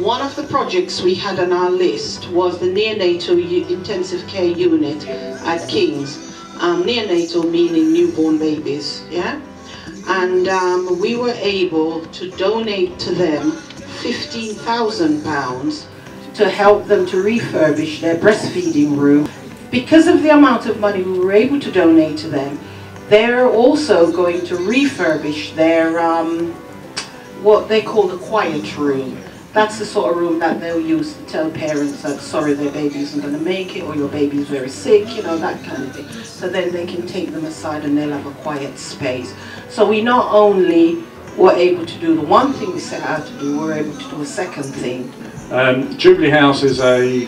One of the projects we had on our list was the neonatal intensive care unit at King's. Neonatal meaning newborn babies, yeah? And we were able to donate to them £15,000 to help them to refurbish their breastfeeding room. Because of the amount of money we were able to donate to them, they're also going to refurbish their what they call the quiet room. That's the sort of room that they'll use to tell parents that sorry, their baby isn't going to make it, or your baby is very sick, you know, that kind of thing. So then they can take them aside and they'll have a quiet space. So we not only were able to do the one thing we set out to do, we were able to do a second thing. Jubilee House is a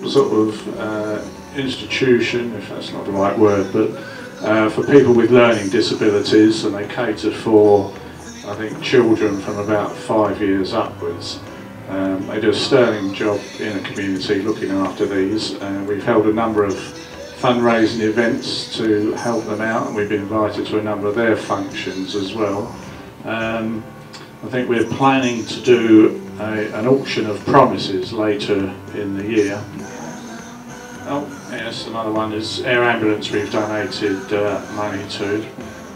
sort of institution, if that's not the right word, but for people with learning disabilities, and they cater for, I think, children from about 5 years upwards. They do a sterling job in a community looking after these. We've held a number of fundraising events to help them out, and we've been invited to a number of their functions as well. I think we're planning to do an auction of promises later in the year. Oh yes, another one is air ambulance we've donated money to.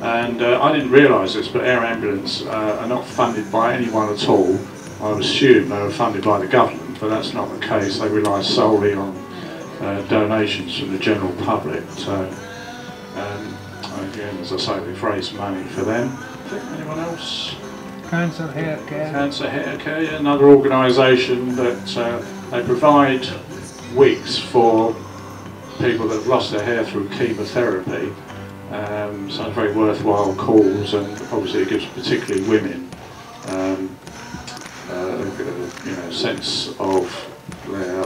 And I didn't realise this, but air ambulance are not funded by anyone at all. I assumed they were funded by the government, but that's not the case. They rely solely on donations from the general public. So again, as I say, we've raised money for them. Anyone else? Cancer Hair Care. Cancer Hair Care, yeah, another organisation that they provide wigs for people that have lost their hair through chemotherapy. So it's a very worthwhile cause, and obviously it gives particularly women sense of their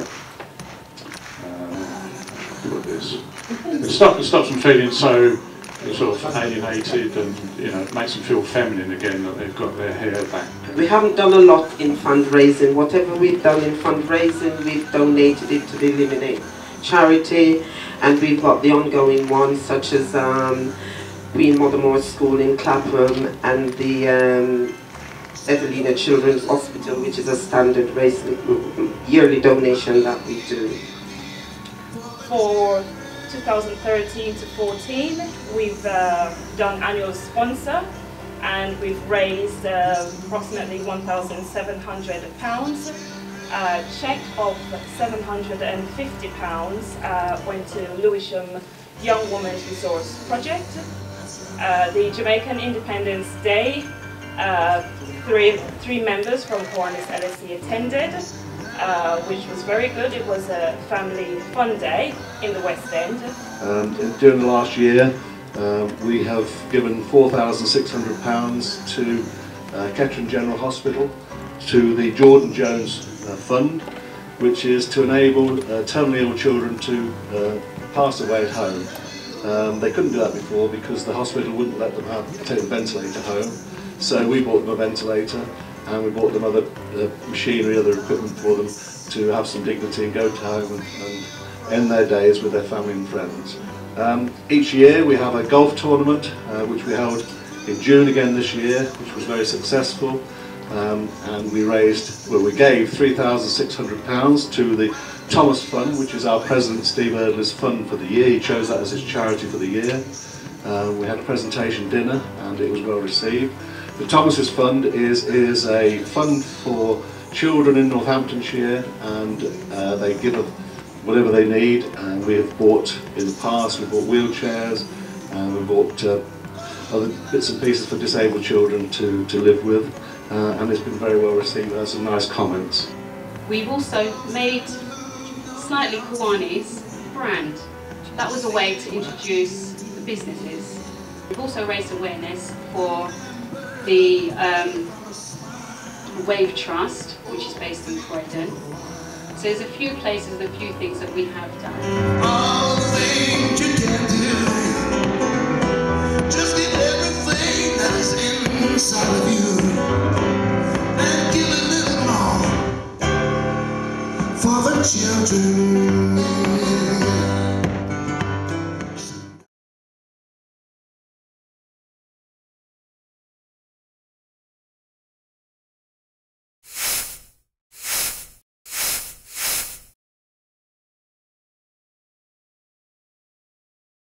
it stops them feeling so sort of alienated, and it makes them feel feminine again that they've got their hair back. We haven't done a lot in fundraising. Whatever we've done in fundraising, we've donated it to the Eliminate charity, and we've got the ongoing ones such as Queen Mothermore School in Clapham and the Evelina Children's Hospital, which is a standard yearly donation that we do. For 2013 to 14, we've done annual sponsor, and we've raised approximately £1,700. A cheque of £750 went to Lewisham Young Women's Resource Project. The Jamaican Independence Day, three members from Kiwanis LSE attended, which was very good. It was a family fun day in the West End. During the last year, we have given £4,600 to Kettering General Hospital, to the Jordan Jones Fund, which is to enable terminally ill children to pass away at home. They couldn't do that before because the hospital wouldn't let them take the ventilator home. So we bought them a ventilator, and we bought them other machinery, other equipment for them to have some dignity and go to home and end their days with their family and friends. Each year we have a golf tournament, which we held in June again this year, which was very successful. And we gave £3,600 to the Thomas Fund, which is our President Steve Erdler's fund for the year. He chose that as his charity for the year. We had a presentation dinner, and it was well received. The Thomas's Fund is a fund for children in Northamptonshire, and they give whatever they need. And we have bought, in the past, we bought wheelchairs, and we bought other bits and pieces for disabled children to live with. And it's been very well received. There's some nice comments. We've also made Slightly Kiwanis brand. That was a way to introduce the businesses. We've also raised awareness for the Wave Trust, which is based in Croydon. So there's a few places and a few things that we have done. All the things you can do, just give everything that is inside of you. For the children.